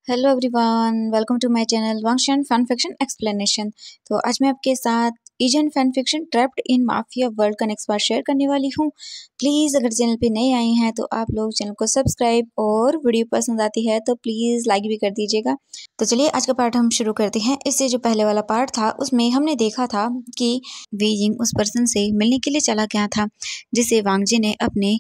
Hello everyone, welcome to my channel Wangxian fan fiction explanation. तो आज मैं आपके साथ Asian fan fiction trapped in mafia world का नेक्स्ट पार्ट शेयर करने वाली हूँ। प्लीज़ अगर चैनल पे नए आए हैं तो आप लोग चैनल को सब्सक्राइब और वीडियो पसंद आती है तो प्लीज़ लाइक भी कर दीजिएगा। तो चलिए आज का पार्ट हम शुरू करते हैं। इससे जो पहले वाला पार्ट था उसमें हमने देखा था कि वी जिंग उस पर्सन से मिलने के लिए चला गया था जिसे वांग जी ने अपने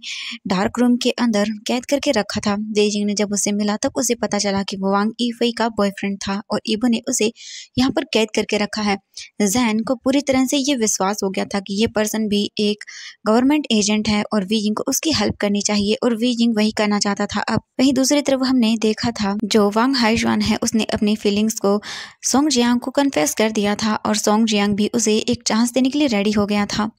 डार्क रूम के अंदर कैद करके रखा था। वे जिंग ने जब उससे मिला तब उसे पता चला कि वो वांग ईफई का बॉयफ्रेंड था और ईबो ने उसे यहाँ पर कैद करके रखा है। जैन को पूरी तरह से ये विश्वास हो गया था कि ये पर्सन भी एक गवर्नमेंट एजेंट है और वी जिंग को उसकी हेल्प करनी चाहिए और वी जिंग वही करना चाहता था। अब वहीं दूसरी तरफ हमने देखा था जो वांग हाइशवान है उसने अपनी फीलिंग्स को सोंग जियांग को कन्फेस कर दिया था और सोंग जियांग भी उसे एक चांस देने के लिए रेडी हो गया था।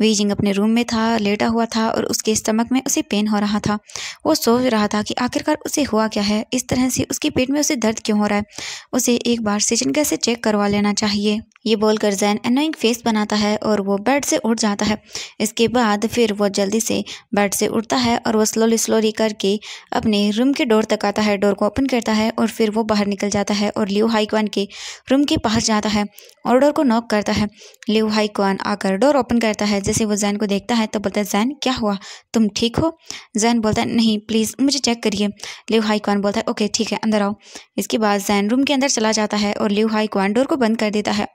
वी जिंग अपने रूम में था, लेटा हुआ था और उसके स्टमक में उसे पेन हो रहा था। वो सोच रहा था कि आखिरकार उसे हुआ क्या है, इस तरह से उसके पेट में उसे दर्द क्यों हो रहा है। उसे एक बार सिजन कैसे चेक करवा लेना चाहिए। ये बोलकर जैन एनोइंग फेस बनाता है और वो बेड से उठ जाता है। इसके बाद फिर वो जल्दी से बेड से उठता है और वो स्लोली करके अपने रूम के डोर तक आता है, डोर को ओपन करता है और फिर वो बाहर निकल जाता है और लियो हाईक्वान के रूम के पास जाता है और डोर को नॉक करता है। लियो हाईक्वान आकर डोर ओपन करता है। जैसे वो जैन को देखता है तो बोलता है, जैन क्या हुआ, तुम ठीक हो? जैन बोलता है, नहीं प्लीज़ मुझे चेक करिए। लियो हाईक्वान बोलता है, ओके ठीक है अंदर आओ। इसके बाद जैन रूम के अंदर चला जाता है और लियो हाईक्वान डोर को बंद कर देता है।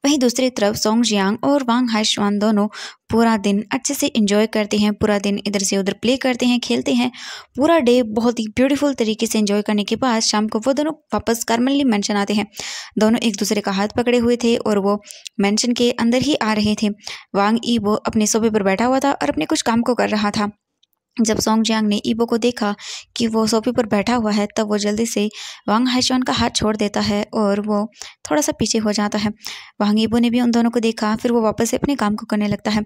वहीं दूसरी तरफ सोंग जियांग और वांग हाइशवान दोनों पूरा दिन अच्छे से एंजॉय करते हैं। पूरा दिन इधर से उधर प्ले करते हैं, खेलते हैं। पूरा डे बहुत ही ब्यूटीफुल तरीके से एंजॉय करने के बाद शाम को वो दोनों वापस कार्मेली मेंशन आते हैं। दोनों एक दूसरे का हाथ पकड़े हुए थे और वो मेंशन के अंदर ही आ रहे थे। वांग ईबो अपने सोफे पर बैठा हुआ था और अपने कुछ काम को कर रहा था। जब सोंग जियांग ने ईबो को देखा कि वो सोफे पर बैठा हुआ है तब वो जल्दी से वांग हाइशवान का हाथ छोड़ देता है और वो थोड़ा सा पीछे हो जाता है। वांग ईबो ने भी उन दोनों को देखा, फिर वो वापस से अपने काम को करने लगता है।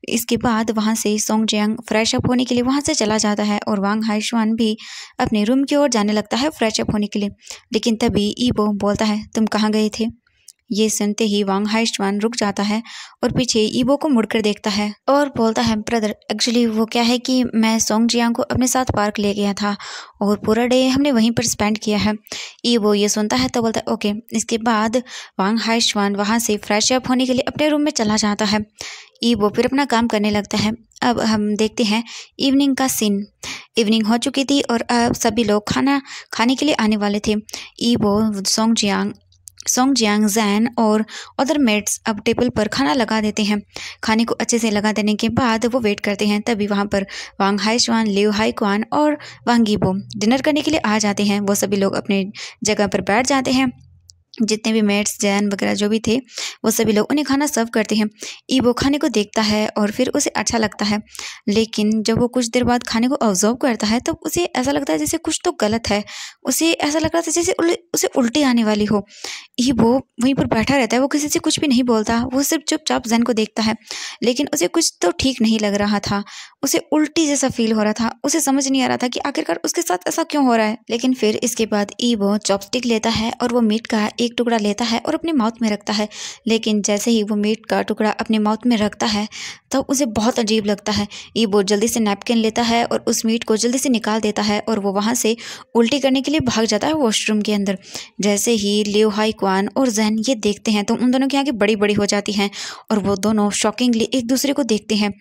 इसके बाद वहाँ से सोंग जियांग फ्रेश अप होने के लिए वहाँ से चला जाता है और वांग हाइशवान भी अपने रूम की ओर जाने लगता है फ्रेश अप होने के लिए। लेकिन तभी ईबो बोलता है, तुम कहाँ गए थे? ये सुनते ही वांग हाइशवान रुक जाता है और पीछे ईबो को मुड़कर देखता है और बोलता है, ब्रदर एक्चुअली वो क्या है कि मैं सोंग जियांग को अपने साथ पार्क ले गया था और पूरा डे हमने वहीं पर स्पेंड किया है। ईबो ये सुनता है तो बोलता है ओके। इसके बाद वांग हाइशवान वहाँ से फ्रेश अप होने के लिए अपने रूम में चला जाता है। ईबो फिर अपना काम करने लगता है। अब हम देखते हैं इवनिंग का सीन। इवनिंग हो चुकी थी और अब सभी लोग खाना खाने के लिए आने वाले थे। ईबो सोंग जियांग जैन और अदर मेट्स अब टेबल पर खाना लगा देते हैं। खाने को अच्छे से लगा देने के बाद वो वेट करते हैं। तभी वहाँ पर वांग हाइशवान, लियो हाईक्वान और वांग ईबो डिनर करने के लिए आ जाते हैं। वो सभी लोग अपने जगह पर बैठ जाते हैं। जितने भी मेट्स जैन वगैरह जो भी थे वो सभी लोग उन्हें खाना सर्व करते हैं। ईबो खाने को देखता है और फिर उसे अच्छा लगता है, लेकिन जब वो कुछ देर बाद खाने को ऑब्जर्व करता है तो उसे ऐसा लगता है जैसे कुछ तो गलत है। उसे ऐसा लग रहा था जैसे उसे उल्टी आने वाली हो। ईबो वहीं पर बैठा रहता है, वो किसी से कुछ भी नहीं बोलता, वो सिर्फ चुपचाप जैन को देखता है, लेकिन उसे कुछ तो ठीक नहीं लग रहा था। उसे उल्टी जैसा फील हो रहा था। उसे समझ नहीं आ रहा था कि आखिरकार उसके साथ ऐसा क्यों हो रहा है। लेकिन फिर इसके बाद ईबो चॉपस्टिक लेता है और वो मीट का एक टुकड़ा लेता है और अपने माउथ में रखता है। लेकिन जैसे ही वो मीट का टुकड़ा अपने माउथ में रखता है तो उसे बहुत अजीब लगता है। ईबो जल्दी से नैपकिन लेता है और उस मीट को जल्दी से निकाल देता है और वो वहाँ से उल्टी करने के लिए भाग जाता है वॉशरूम के अंदर। जैसे ही लियो हाईक्वान और जैन ये देखते हैं तो उन दोनों की आंखें बड़ी बड़ी हो जाती हैं और वो दोनों शॉकिंगली एक दूसरे को देखते हैं।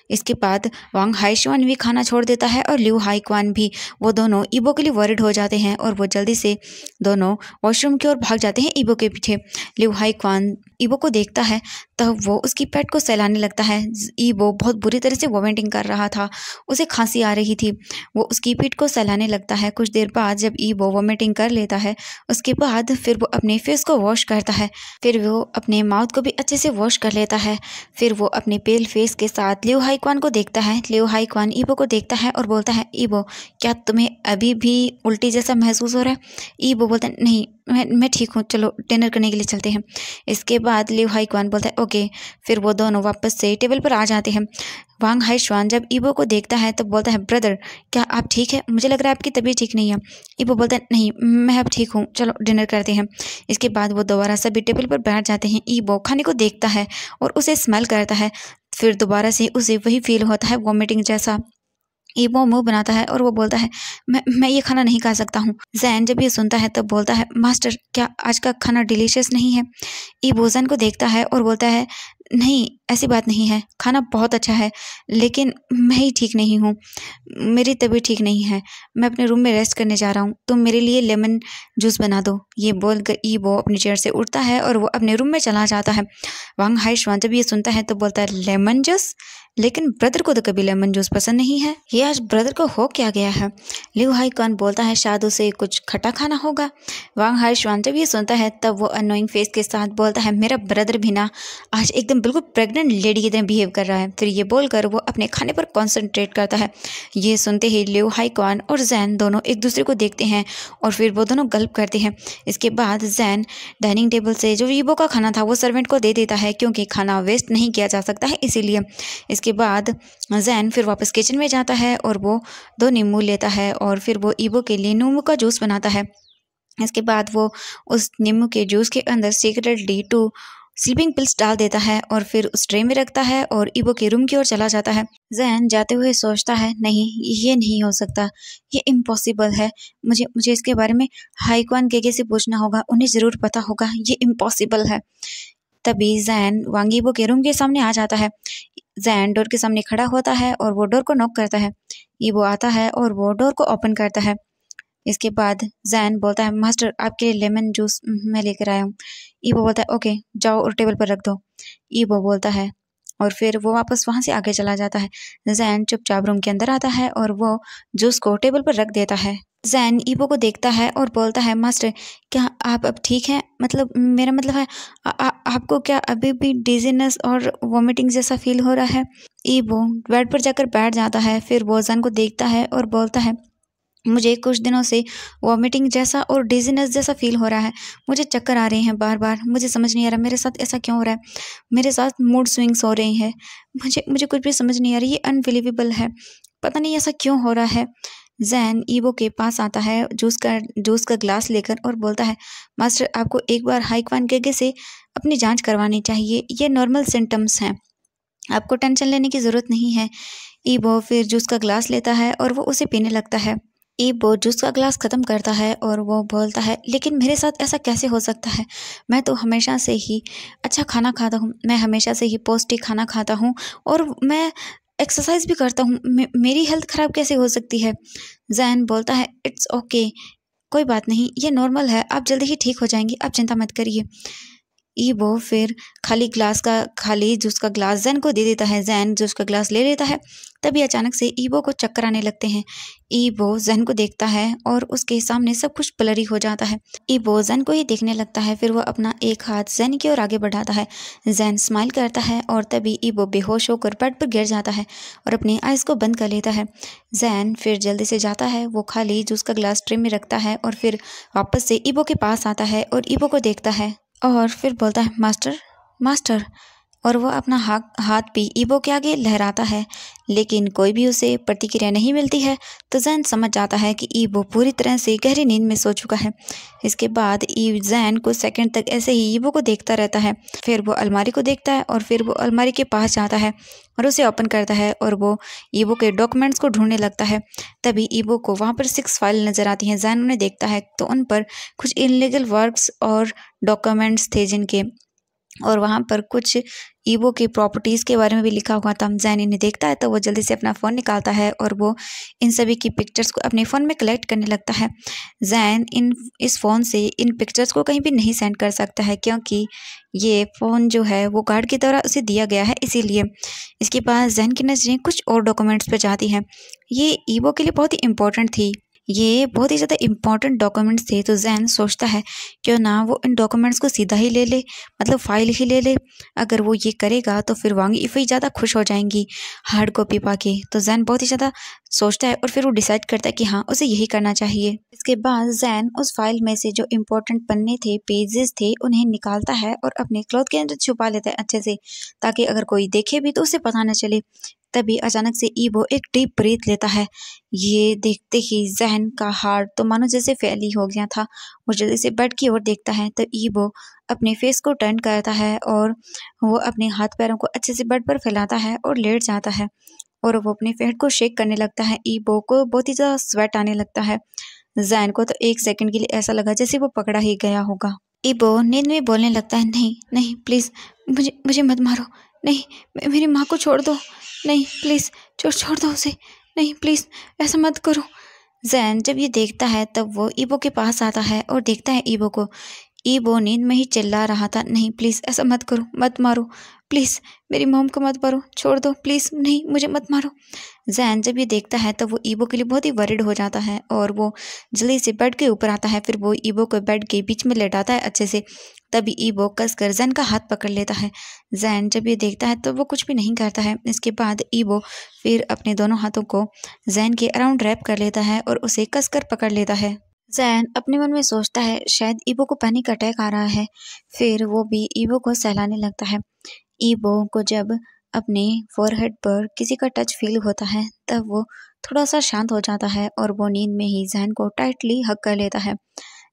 इसके बाद वांग हाइशवान भी खाना छोड़ देता है और लियो हाईक्वान भी। वो दोनों ईबो के लिए वरिड हो जाते हैं और वो जल्दी से दोनों वॉशरूम की ओर भाग जाते हैं ईबो के पीछे। लियो हाईक्वान ईबो को देखता है तब वो उसकी पेट को सहलाने लगता है। ईबो बहुत बुरी तरह से वोमिटिंग कर रहा था, उसे खांसी आ रही थी। वो उसकी पीठ को सहलाने लगता है। कुछ देर बाद जब ईबो वोमिटिंग कर लेता है उसके बाद फिर वो अपने फेस को वॉश करता है। फिर वो अपने माउथ को भी अच्छे से वॉश कर लेता है। फिर वो अपने पेल फेस के साथ लियो हाईक्वान को देखता है। लियो हाईक्वान ईबो को देखता है और बोलता है, ईबो क्या तुम्हें अभी भी उल्टी जैसा महसूस हो रहा है? ईबो बोलता है, नहीं मैं ठीक हूँ, चलो डिनर करने के लिए चलते हैं। इसके बाद लियो हाईक्वान बोलता है ओके। फिर वो दोनों वापस से टेबल पर आ जाते हैं। वांग हाइशवान जब ईबो को देखता है तब बोलता है, ब्रदर क्या आप ठीक है? मुझे लग रहा है आपकी तबीयत ठीक नहीं है। ईबो बोलता है, नहीं मैं अब ठीक हूँ, चलो डिनर करते हैं। इसके बाद वो दोबारा सभी टेबल पर बैठ जाते हैं। ईबो खाने को देखता है और उसे स्मेल करता है। फिर दोबारा से उसे वही फील होता है वॉमिटिंग जैसा। ईबो मुंह बनाता है और वो बोलता है मैं ये खाना नहीं खा सकता हूँ। जैन जब ये सुनता है तब बोलता है मास्टर क्या आज का खाना डिलीशियस नहीं है। ईबो जैन को देखता है और बोलता है नहीं ऐसी बात नहीं है, खाना बहुत अच्छा है लेकिन मैं ही ठीक नहीं हूँ, मेरी तबीयत ठीक नहीं है, मैं अपने रूम में रेस्ट करने जा रहा हूँ, तुम मेरे लिए लेमन जूस बना दो। ये बोल कर ईबो अपनी चेयर से उठता है और वो अपने रूम में चला जाता है। वांग हाइशवान जब ये सुनता है तो बोलता है लेमन जूस, लेकिन ब्रदर को तो कभी लेमन जूस पसंद नहीं है, ये आज ब्रदर को हो क्या गया है। लिu हाई कौन बोलता है शायद उसे कुछ खट्टा खाना होगा। वांग हाइशवान जब ये सुनता है तब वो अनोइंग फेस के साथ बोलता है मेरा ब्रदर भी ना आज एकदम बिल्कुल प्रेग्नेंट लेडी की तरह बिहेव कर रहा है। फिर ये बोलकर वो अपने खाने पर कॉन्सेंट्रेट करता है। ये सुनते ही लिu हाई कौन और जैन दोनों एक दूसरे को देखते हैं और फिर वो दोनों गल्प करते हैं। इसके बाद जैन डाइनिंग टेबल से जो ईबो का खाना था वो सर्वेंट को दे देता है क्योंकि खाना वेस्ट नहीं किया जा सकता है इसीलिए। इसके बाद जैन फिर वापस किचन में जाता है और वो 2 नींबू लेता है और फिर वो ईबो के लिए नींबू का जूस बनाता है। इसके बाद वो उस नींबू के जूस के अंदर सीक्रेटली 2 स्लीपिंग पिल्स डाल देता है और फिर उस ट्रे में रखता है और ईबो के रूम की ओर चला जाता है। जैन जाते हुए सोचता है नहीं ये नहीं हो सकता, ये इम्पॉसिबल है, मुझे इसके बारे में हाईक्वान गेगे से पूछना होगा, उन्हें ज़रूर पता होगा, ये इम्पॉसिबल है। तभी जैन वांग ईबो के रूम के सामने आ जाता है। जैन डोर के सामने खड़ा होता है और वो डोर को नॉक करता है। ईबो आता है और वो डोर को ओपन करता है। इसके बाद जैन बोलता है मास्टर आपके लिए लेमन जूस मैं लेकर आया हूँ। ईबो बोलता है ओके जाओ और टेबल पर रख दो। ईबो बोलता है और फिर वो वापस वहाँ से आगे चला जाता है। जैन चुपचाप रूम के अंदर आता है और वो जूस को टेबल पर रख देता है। जैन ईबो को देखता है और बोलता है मास्टर क्या आप अब ठीक हैं, मतलब मेरा मतलब है आपको क्या अभी भी डिजीनेस और वॉमिटिंग जैसा फील हो रहा है। ईबो बेड पर जाकर बैठ जाता है। फिर वो जैन को देखता है और बोलता है मुझे कुछ दिनों से वॉमिटिंग जैसा और डिजीनेस जैसा फील हो रहा है, मुझे चक्कर आ रहे हैं बार बार, मुझे समझ नहीं आ रहा मेरे साथ ऐसा क्यों हो रहा है, मेरे साथ मूड स्विंग्स हो रहे हैं, मुझे कुछ भी समझ नहीं आ रही, ये अनबिलीवेबल है, पता नहीं ऐसा क्यों हो रहा है। जैन ईबो के पास आता है जूस का ग्लास लेकर और बोलता है मास्टर आपको एक बार हाईक्वान गेगे से अपनी जांच करवानी चाहिए, ये नॉर्मल सिम्टम्स हैं, आपको टेंशन लेने की ज़रूरत नहीं है। ईबो फिर जूस का ग्लास लेता है और वो उसे पीने लगता है। ईबो जूस का ग्लास ख़त्म करता है और वो बोलता है लेकिन मेरे साथ ऐसा कैसे हो सकता है, मैं तो हमेशा से ही अच्छा खाना खाता हूँ, मैं हमेशा से ही पौष्टिक खाना खाता हूँ और मैं एक्सरसाइज भी करता हूँ, मेरी हेल्थ ख़राब कैसे हो सकती है। जैन बोलता है इट्स ओके, कोई बात नहीं, ये नॉर्मल है, आप जल्दी ही ठीक हो जाएंगी, आप चिंता मत करिए। ईबो फिर खाली जूस का ग्लास जैन को दे देता है। जैन जूस का ग्लास ले लेता है। तभी अचानक से ईबो को चक्कर आने लगते हैं। ईबो जैन को देखता है और उसके सामने सब कुछ ब्लरी हो जाता है। ईबो जैन को ही देखने लगता है। फिर वो अपना एक हाथ जैन की ओर आगे बढ़ाता है। जैन स्माइल करता है और तभी ईबो बेहोश होकर बेड पर गिर जाता है और अपनी आइज़ को बंद कर लेता है। जैन फिर जल्दी से जाता है, वो खाली जूस का ग्लास ट्रे में रखता है और फिर वापस से ईबो के पास आता है और ईबो को देखता है और फिर बोलता है मास्टर मास्टर, और वो अपना हाथ भी ईबो के आगे लहराता है, लेकिन कोई भी उसे प्रतिक्रिया नहीं मिलती है। तो जैन समझ जाता है कि ईबो पूरी तरह से गहरी नींद में सो चुका है। इसके बाद जैन कुछ सेकंड तक ऐसे ही ईबो को देखता रहता है। फिर वो अलमारी को देखता है और फिर वो अलमारी के पास जाता है और उसे ओपन करता है और वो ईबो के डॉक्यूमेंट्स को ढूंढने लगता है। तभी ईबो को वहाँ पर 6 फाइल नज़र आती हैं। जैन उन्हें देखता है तो उन पर कुछ इनलीगल वर्क्स और डॉक्यूमेंट्स थे जिनके, और वहाँ पर कुछ ईबो की प्रॉपर्टीज़ के बारे में भी लिखा हुआ था। जैन इन्हें देखता है तो वो जल्दी से अपना फ़ोन निकालता है और वो इन सभी की पिक्चर्स को अपने फ़ोन में कलेक्ट करने लगता है। जैन इस फ़ोन से इन पिक्चर्स को कहीं भी नहीं सेंड कर सकता है क्योंकि ये फ़ोन जो है वो गार्ड की तरह उसे दिया गया है, इसीलिए। इसके बाद जैन की नज़रें कुछ और डॉक्यूमेंट्स पर जाती हैं। ये ईबो के लिए बहुत ही इम्पोर्टेंट थी, ये बहुत ही ज़्यादा इम्पॉर्टेंट डॉक्यूमेंट्स थे। तो जैन सोचता है क्यों ना वो इन डॉक्यूमेंट्स को सीधा ही ले ले, मतलब फ़ाइल ही ले ले। अगर वो ये करेगा तो फिर वांग इफ़ी ज़्यादा खुश हो जाएंगी हार्ड कॉपी पाके। तो जैन बहुत ही ज़्यादा सोचता है और फिर वो डिसाइड करता है कि हाँ उसे यही करना चाहिए। इसके बाद जैन उस फाइल में से जो इम्पोर्टेंट पन्ने थे, पेजेस थे, उन्हें निकालता है और अपने क्लॉथ के अंदर छुपा लेता है अच्छे से, ताकि अगर कोई देखे भी तो उसे पता न चले। तभी अचानक से ईबो एक डीप ब्रीथ लेता है। ये देखते ही जैन का हार्ट तो मानो जैसे फेल ही हो गया था। वो जल्दी से बेड की ओर देखता है तो ईबो अपने फेस को टर्न करता है और वो अपने हाथ पैरों को अच्छे से बेड पर फैलाता है और लेट जाता है। और वो अपने पेट को शेक करने लगता है। ईबो को बहुत ही ज़्यादा स्वेट आने लगता है। जैन को तो एक सेकंड के लिए ऐसा लगा जैसे वो पकड़ा ही गया होगा। ईबो नींद में बोलने लगता है, नहीं नहीं प्लीज़ मुझे मुझे मत मारो, नहीं मेरी माँ को छोड़ दो, नहीं प्लीज़ छोड़ दो उसे, नहीं प्लीज़ ऐसा मत करो। जैन जब ये देखता है तब वो ईबो के पास आता है और देखता है ईबो को। ईबो नींद में ही चिल्ला रहा था, नहीं प्लीज़ ऐसा मत करो, मत मारो, प्लीज़ मेरी मॉम को मत मारो, छोड़ दो प्लीज़, नहीं मुझे मत मारो। जैन जब ये देखता है तब वो ईबो के लिए बहुत ही वरिड हो जाता है और वो जल्दी से बेड के ऊपर आता है। फिर वो ईबो को बेड के बीच में लेटाता है अच्छे से। तभी ईबो कसकर जैन का हाथ पकड़ लेता है। जैन जब ये देखता है तो वो कुछ भी नहीं करता है। इसके बाद ईबो फिर अपने दोनों हाथों को जैन के अराउंड रैप कर लेता है और उसे कसकर पकड़ लेता है। जैन अपने मन में सोचता है शायद ईबो को पैनिक अटैक आ रहा है। फिर वो भी ईबो को सहलाने लगता है। ईबो को जब अपने फोरहेड पर किसी का टच फील होता है तब वो थोड़ा सा शांत हो जाता है और वो नींद में ही जैन को टाइटली हग कर लेता है।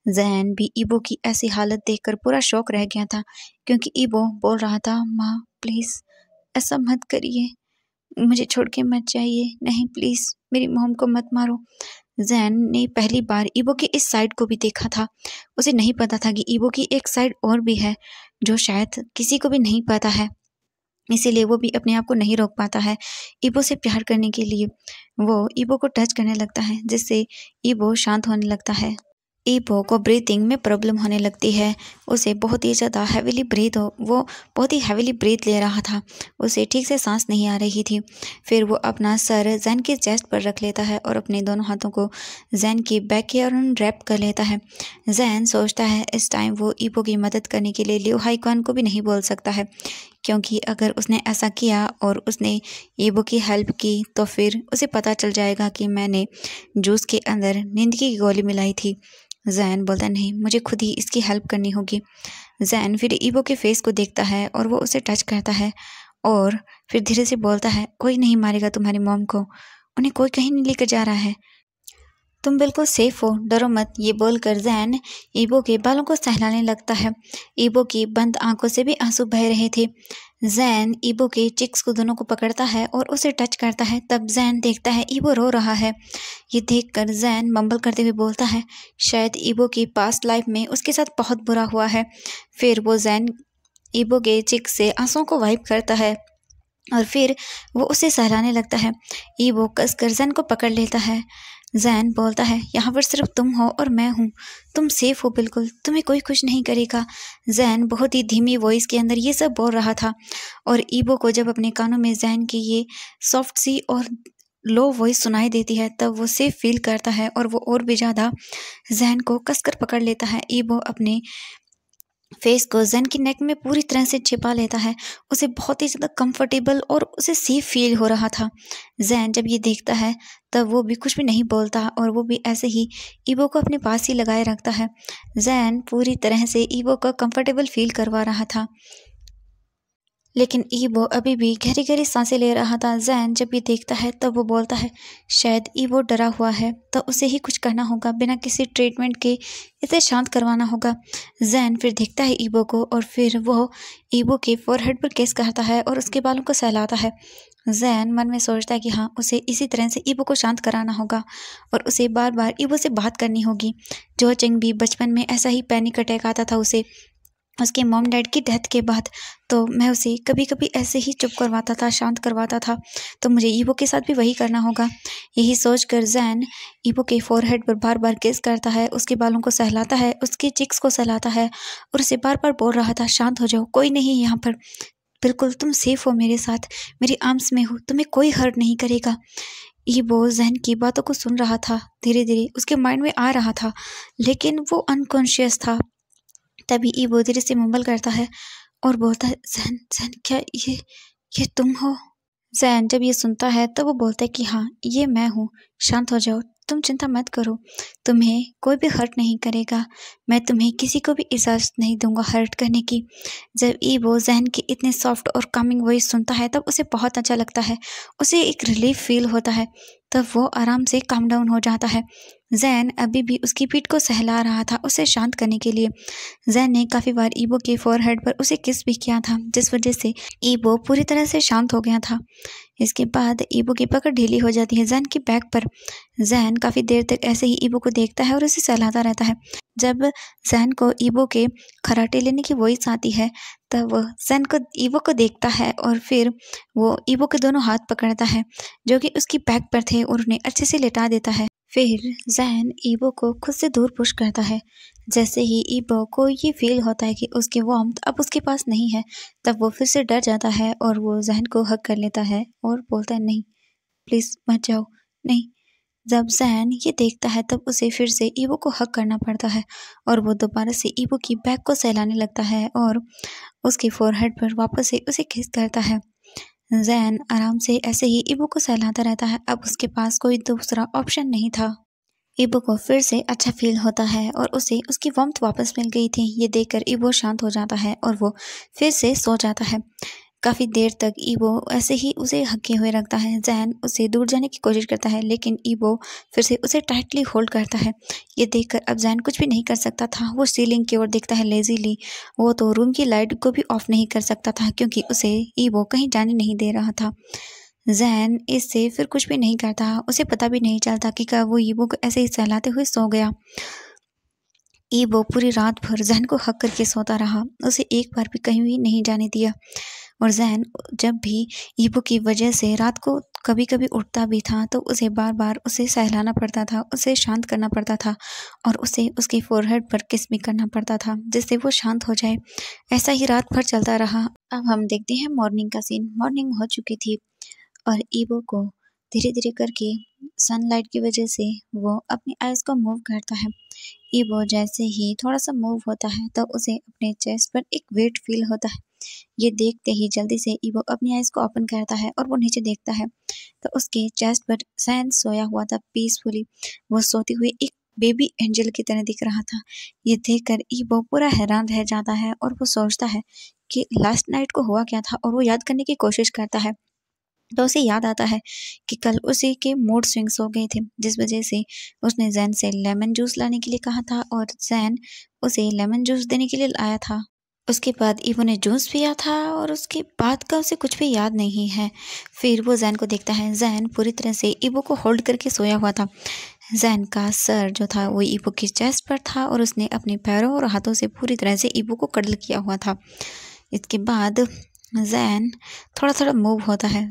जैन भी ईबो की ऐसी हालत देखकर पूरा शॉक रह गया था, क्योंकि ईबो बोल रहा था, माँ प्लीज़ ऐसा मत करिए, मुझे छोड़ के मत जाइए, नहीं प्लीज़ मेरी मॉम को मत मारो। जैन ने पहली बार ईबो की इस साइड को भी देखा था। उसे नहीं पता था कि ईबो की एक साइड और भी है जो शायद किसी को भी नहीं पता है। इसीलिए वो भी अपने आप को नहीं रोक पाता है। ईबो से प्यार करने के लिए वो ईबो को टच करने लगता है, जिससे ईबो शांत होने लगता है। ईबो को ब्रीथिंग में प्रॉब्लम होने लगती है। उसे बहुत ही ज़्यादा वो बहुत ही हैविली ब्रीथ ले रहा था। उसे ठीक से सांस नहीं आ रही थी। फिर वो अपना सर जैन के चेस्ट पर रख लेता है और अपने दोनों हाथों को जैन की बैक के अराउंड रैप कर लेता है। जैन सोचता है इस टाइम वो ईबो की मदद करने के लिए लियो हाई क्वान को भी नहीं बोल सकता है, क्योंकि अगर उसने ऐसा किया और उसने ईबो की हेल्प की तो फिर उसे पता चल जाएगा कि मैंने जूस के अंदर नींद की गोली मिलाई थी। जैन बोलता नहीं, मुझे खुद ही इसकी हेल्प करनी होगी। जैन फिर ईबो के फेस को देखता है और वो उसे टच करता है और फिर धीरे से बोलता है, कोई नहीं मारेगा तुम्हारी मॉम को, उन्हें कोई कहीं नहीं लेकर जा रहा है, तुम बिल्कुल सेफ हो, डरो मत। ये बोलकर जैन ईबो के बालों को सहलाने लगता है। ईबो की बंद आंखों से भी आंसू बह रहे थे। जैन ईबो के चिक्स को दोनों को पकड़ता है और उसे टच करता है। तब जैन देखता है ईबो रो रहा है। ये देखकर जैन बम्बल करते हुए बोलता है, शायद ईबो की पास्ट लाइफ में उसके साथ बहुत बुरा हुआ है। फिर वो जैन ईबो के चिक्स से आंसुओं को वाइप करता है और फिर वो उसे सहलाने लगता है। ईबो कसकर जैन को पकड़ लेता है। जैन बोलता है, यहाँ पर सिर्फ तुम हो और मैं हूँ, तुम सेफ हो बिल्कुल, तुम्हें कोई कुछ नहीं करेगा। जैन बहुत ही धीमी वॉइस के अंदर ये सब बोल रहा था और ईबो को जब अपने कानों में जैन की ये सॉफ्ट सी और लो वॉइस सुनाई देती है तब वो सेफ फील करता है और वो और भी ज़्यादा जैन को कसकर पकड़ लेता है। ईबो अपने फेस को जैन की नेक में पूरी तरह से छिपा लेता है। उसे बहुत ही ज़्यादा कंफर्टेबल और उसे सेफ फील हो रहा था। जैन जब ये देखता है तब वो भी कुछ भी नहीं बोलता और वो भी ऐसे ही ईबो को अपने पास ही लगाए रखता है। जैन पूरी तरह से ईबो को कंफर्टेबल फील करवा रहा था, लेकिन ईबो अभी भी गहरी गहरी सांसें ले रहा था। जैन जब ये देखता है तब वो बोलता है, शायद ईबो डरा हुआ है तो उसे ही कुछ करना होगा, बिना किसी ट्रीटमेंट के इसे शांत करवाना होगा। जैन फिर देखता है ईबो को और फिर वो ईबो के फोरहेड पर किस करता है और उसके बालों को सहलाता है। जैन मन में सोचता है कि हाँ, उसे इसी तरह से ईबो को शांत कराना होगा और उसे बार बार ईबो से बात करनी होगी। जो चिंग भी बचपन में ऐसा ही पैनिक अटैक आता था उसे उसके मॉम डैड की डेथ के बाद, तो मैं उसे कभी कभी ऐसे ही चुप करवाता था, शांत करवाता था, तो मुझे ईबो के साथ भी वही करना होगा। यही सोचकर जैन ईबो के फोरहेड पर बार बार किस करता है, उसके बालों को सहलाता है, उसके चिक्स को सहलाता है और उसे बार बार बोल रहा था, शांत हो जाओ, कोई नहीं यहाँ पर, बिल्कुल तुम सेफ हो मेरे साथ, मेरी आर्म्स में हो, तुम्हें कोई हर्ट नहीं करेगा। ईबो जैन की बातों को सुन रहा था, धीरे धीरे उसके माइंड में आ रहा था, लेकिन वो अनकॉन्शियस था। तभी ईबो धीरे से मुंबल करता है और बोलता है, जैन जैन क्या ये तुम हो? जैन जब ये सुनता है तब वो बोलता है कि हाँ, ये मैं हूँ, शांत हो जाओ, तुम चिंता मत करो, तुम्हें कोई भी हर्ट नहीं करेगा, मैं तुम्हें किसी को भी इजाज़त नहीं दूंगा हर्ट करने की। जब ईबो जैन की इतने सॉफ्ट और कामिंग वॉइस सुनता है तब उसे बहुत अच्छा लगता है, उसे एक रिलीफ फील होता है। तब वो आराम से काम डाउन हो जाता है। जैन अभी भी उसकी पीठ को सहला रहा था उसे शांत करने के लिए। जैन ने काफ़ी बार ईबो के फोरहेड पर उसे किस भी किया था, जिस वजह से ईबो पूरी तरह से शांत हो गया था। इसके बाद ईबो की पकड़ ढीली हो जाती है जैन की बैक पर। जैन काफ़ी देर तक ऐसे ही ईबो को देखता है और उसे सहलाता रहता है। जब जैन को ईबो के खराटे लेने की वॉइस आती है, तब वो जैन को ईबो को देखता है और फिर वो ईबो के दोनों हाथ पकड़ता है जो कि उसकी बैक पर थे और उन्हें अच्छे से लेटा देता है। फिर जैन ईबो को खुद से दूर पुश करता है। जैसे ही ईबो को ये फील होता है कि उसकी वार्मथ अब उसके पास नहीं है, तब वो फिर से डर जाता है और वो जैन को हग कर लेता है और बोलता है, नहीं प्लीज़ मत जाओ, नहीं। जब जैन ये देखता है तब उसे फिर से ईबो को हग करना पड़ता है और वो दोबारा से ईबो की बैक को सहलाने लगता है और उसके फोरहेड पर वापस से उसे किस करता है। जैन आराम से ऐसे ही ईबो को सहलाता रहता है। अब उसके पास कोई दूसरा ऑप्शन नहीं था। ईबो को फिर से अच्छा फील होता है और उसे उसकी वार्मथ वापस मिल गई थी। ये देखकर ईबो शांत हो जाता है और वो फिर से सो जाता है। काफ़ी देर तक ईबो ऐसे ही उसे हगे हुए रखता है। जैन उसे दूर जाने की कोशिश करता है लेकिन ईबो फिर से उसे टाइटली होल्ड करता है। ये देखकर अब जैन कुछ भी नहीं कर सकता था। वो सीलिंग की ओर देखता है लेजीली। वो तो रूम की लाइट को भी ऑफ नहीं कर सकता था क्योंकि उसे ईबो कहीं जाने नहीं दे रहा था। जैन इससे फिर कुछ भी नहीं करता। उसे पता भी नहीं चलता कि कब वो ईबो को ऐसे ही सहलाते हुए सो गया। ईबो पूरी रात भर जैन को हक करके सोता रहा। उसे एक बार भी कहीं भी नहीं जाने दिया और जैन जब भी ईबो की वजह से रात को कभी कभी उठता भी था तो उसे बार बार उसे सहलाना पड़ता था, उसे शांत करना पड़ता था और उसे उसके फोरहेड पर किस भी करना पड़ता था जिससे वो शांत हो जाए। ऐसा ही रात भर चलता रहा। अब हम देखते हैं मॉर्निंग का सीन। मॉर्निंग हो चुकी थी और ईबो को धीरे धीरे करके सनलाइट की वजह से वो अपनी आइज़ को मूव करता है। ईबो जैसे ही थोड़ा सा मूव होता है तो उसे अपने चेस्ट पर एक वेट फील होता है। ये देखते ही जल्दी से ईबो अपनी आइज़ को ओपन करता है और वो नीचे देखता है तो उसके चेस्ट पर जैन सोया हुआ था पीसफुली। वो सोती हुई एक बेबी एंजल की तरह दिख रहा था। ये देखकर ईबो पूरा हैरान रह जाता है और वो सोचता है कि लास्ट नाइट को हुआ क्या था और वो याद करने की कोशिश करता है। तो उसे याद आता है कि कल उसी के मूड स्विंग्स हो गए थे जिस वजह से उसने जैन से लेमन जूस लाने के लिए कहा था और जैन उसे लेमन जूस देने के लिए आया था। उसके बाद ईवो ने जूस पिया था और उसके बाद का उसे कुछ भी याद नहीं है। फिर वो जैन को देखता है। जैन पूरी तरह से ईवो को होल्ड करके सोया हुआ था। जैन का सर जो था वो ईवो की चेस्ट पर था और उसने अपने पैरों और हाथों से पूरी तरह से ईवो को कडल किया हुआ था। इसके बाद जैन थोड़ा थोड़ा मूव होता है।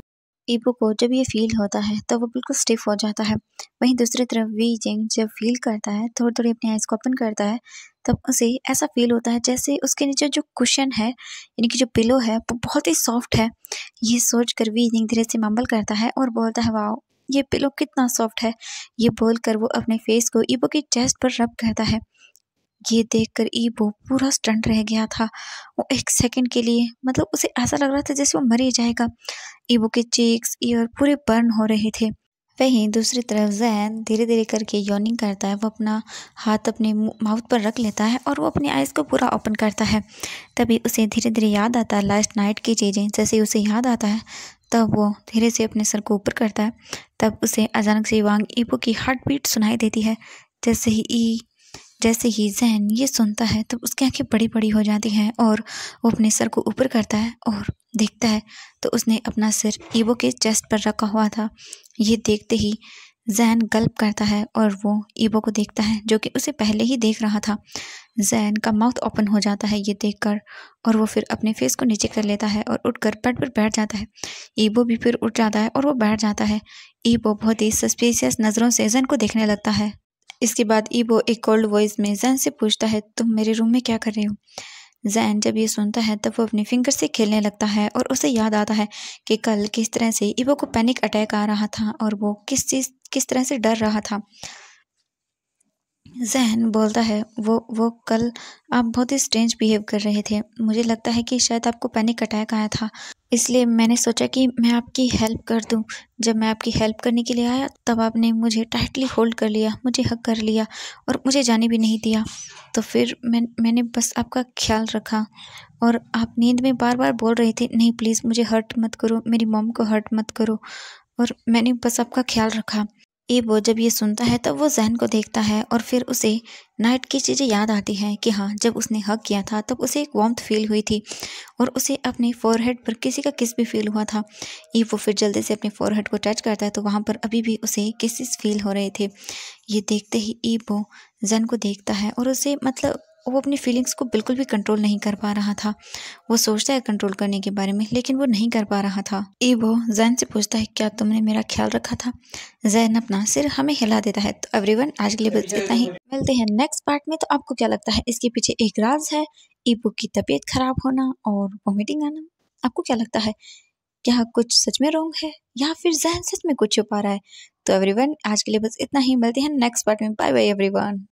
ईबो को जब ये फील होता है तो वो बिल्कुल स्टिफ हो जाता है। वहीं दूसरी तरफ वी जिंग जब फील करता है, थोड़ी थोड़ी अपनी आइज़ को ओपन करता है, तब उसे ऐसा फील होता है जैसे उसके नीचे जो कुशन है यानी कि जो पिलो है वो बहुत ही सॉफ्ट है। ये सोचकर वी जिंग धीरे से मम्बल करता है और बोलता है, वाओ ये पिलो कितना सॉफ्ट है। ये बोलकर वो अपने फेस को ईबो की चेस्ट पर रब करता है। ये देखकर ईबो पूरा स्टंट रह गया था। वो एक सेकंड के लिए मतलब उसे ऐसा लग रहा था जैसे वो मर ही जाएगा। ईबो के चीक्स, ईयर पूरे बर्न हो रहे थे। वहीं दूसरी तरफ जैन धीरे धीरे करके यॉर्निंग करता है। वो अपना हाथ अपने माउथ पर रख लेता है और वो अपनी आइज़ को पूरा ओपन करता है। तभी उसे धीरे धीरे याद आता है लास्ट नाइट की चीज़ें। जैसे ही उसे याद आता है तब वो धीरे से अपने सर को ऊपर करता है। तब उसे अचानक से वांग ईबो की हार्ट बीट सुनाई देती है। जैसे ही जैन ये सुनता है तो उसकी आंखें बड़ी बड़ी हो जाती हैं और वो अपने सर को ऊपर करता है और देखता है तो उसने अपना सिर ईबो के चेस्ट पर रखा हुआ था। ये देखते ही जैन गल्प करता है और वो ईबो को देखता है जो कि उसे पहले ही देख रहा था। जैन का माउथ ओपन हो जाता है ये देखकर और वो फिर अपने फेस को नीचे कर लेता है और उठकर बेड पर बैठ जाता है। ईबो भी फिर उठ जाता है और वो बैठ जाता है। ईबो बहुत ही सस्पिशियस नज़रों से जैन को देखने लगता है। इसके बाद ईबो एक कोल्ड वॉइस में जैन से पूछता है, तुम मेरे रूम में क्या कर रहे हो? जैन जब ये सुनता है तब वो अपने फिंगर से खेलने लगता है और उसे याद आता है कि कल किस तरह से ईबो को पैनिक अटैक आ रहा था और वो किस तरह से डर रहा था। जैन बोलता है, वो कल आप बहुत ही स्ट्रेंज बिहेव कर रहे थे। मुझे लगता है कि शायद आपको पैनिक अटैक आया था, इसलिए मैंने सोचा कि मैं आपकी हेल्प कर दूं। जब मैं आपकी हेल्प करने के लिए आया तब आपने मुझे टाइटली होल्ड कर लिया, मुझे हग कर लिया और मुझे जाने भी नहीं दिया। तो फिर मैंने बस आपका ख्याल रखा और आप नींद में बार बार बोल रहे थे, नहीं प्लीज़ मुझे हर्ट मत करो, मेरी मॉम को हर्ट मत करो। और मैंने बस आपका ख्याल रखा। ईबो जब ये सुनता है तब वो ज़ैन को देखता है और फिर उसे नाइट की चीज़ें याद आती हैं कि हाँ, जब उसने हग किया था तब उसे एक वार्मथ फील हुई थी और उसे अपने फोरहेड पर किसी का किस भी फील हुआ था। ईबो फिर जल्दी से अपने फोरहेड को टच करता है तो वहाँ पर अभी भी उसे किसेस फील हो रहे थे। ये देखते ही ईबो ज़ैन को देखता है और उसे मतलब वो अपनी फीलिंग्स को बिल्कुल भी कंट्रोल नहीं कर पा रहा था। वो सोचता है कंट्रोल करने के बारे में, लेकिन वो नहीं कर पा रहा था। ईबो ज़ैन से पूछता है, क्या तुमने मेरा ख्याल रखा था? ज़ैन अपना सिर हमें हिला देता है। तो एवरीवन, आज के लिए बस इतना ही। मिलते हैं नेक्स्ट पार्ट में। तो आपको क्या लगता है इसके पीछे एक राज है? ईबो की तबीयत खराब होना और वॉमिटिंग आना? आपको क्या लगता है? क्या कुछ सच में रॉन्ग है या फिर ज़हन सच में कुछ छुपा रहा है? तो एवरीवन, आज के लिए बस इतना ही। मिलते हैं नेक्स्ट पार्ट में। Bye bye everyone.